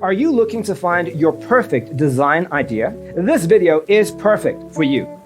Are you looking to find your perfect design idea? This video is perfect for you.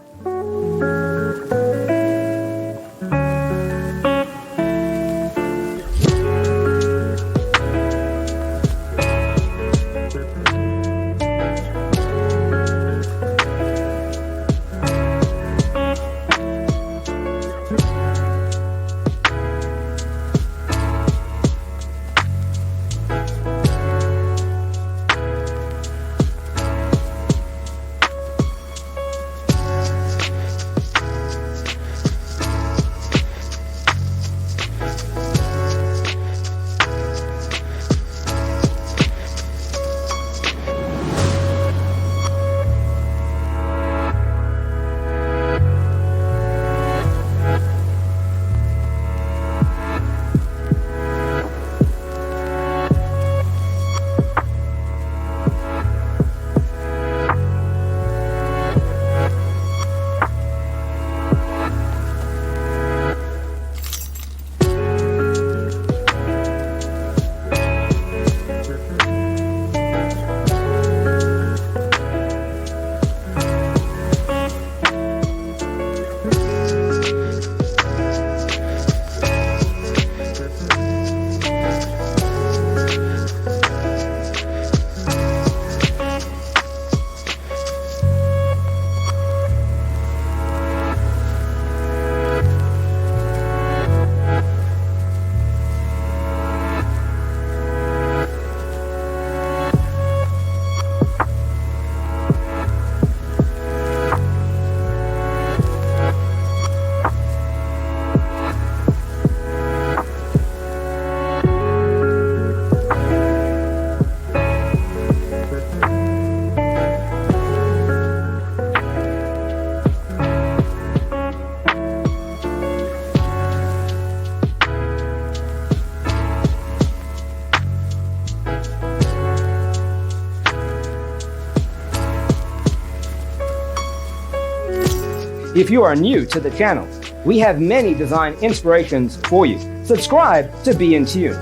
If you are new to the channel, we have many design inspirations for you. Subscribe to be in tune.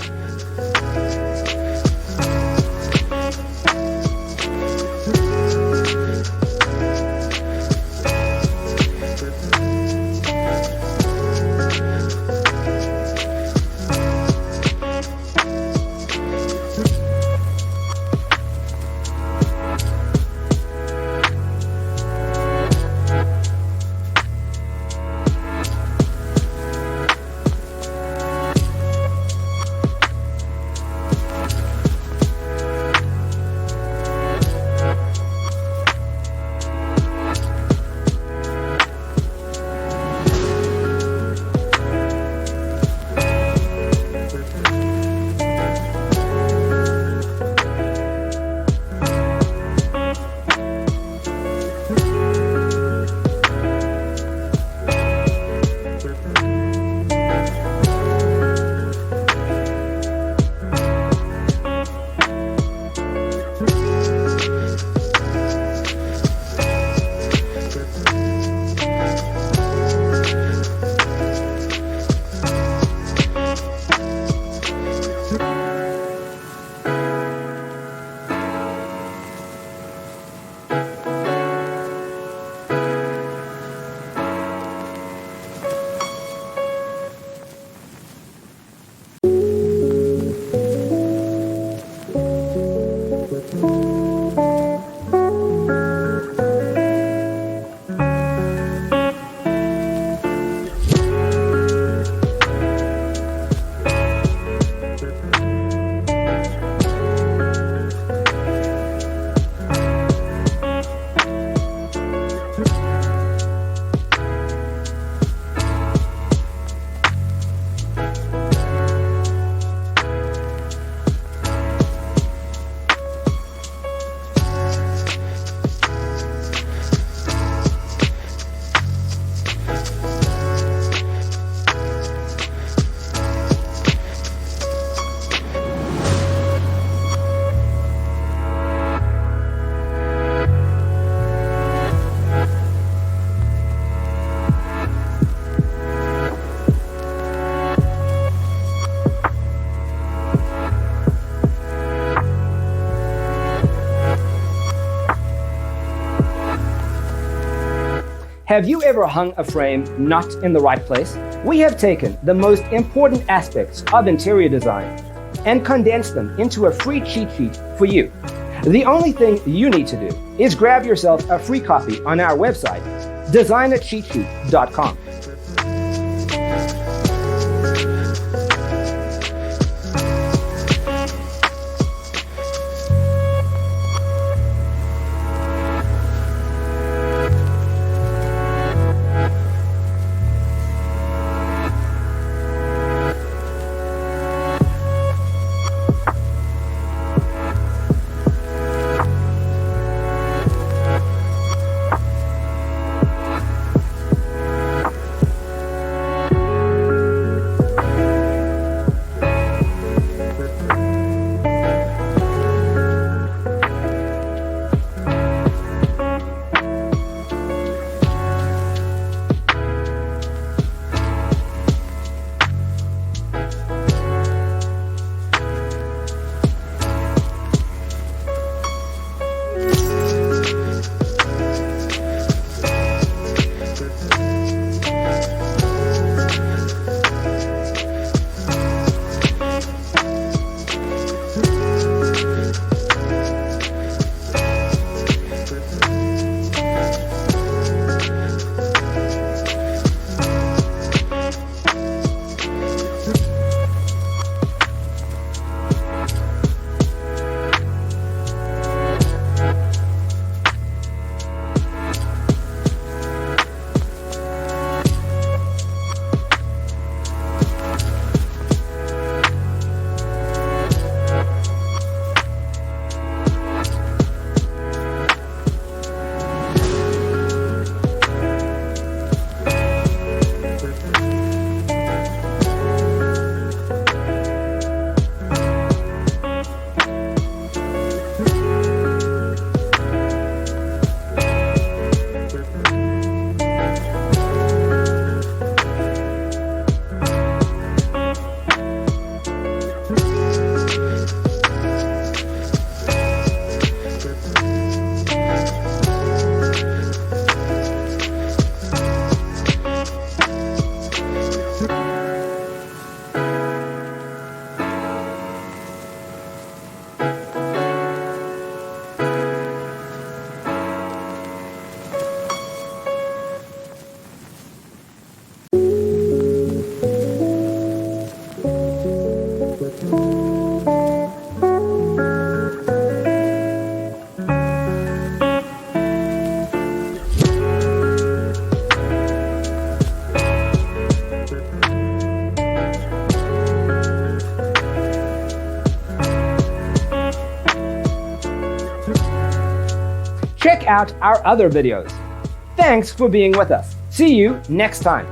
Have you ever hung a frame not in the right place? We have taken the most important aspects of interior design and condensed them into a free cheat sheet for you. The only thing you need to do is grab yourself a free copy on our website, designercheatsheet.com. Check out our other videos. Thanks for being with us. See you next time.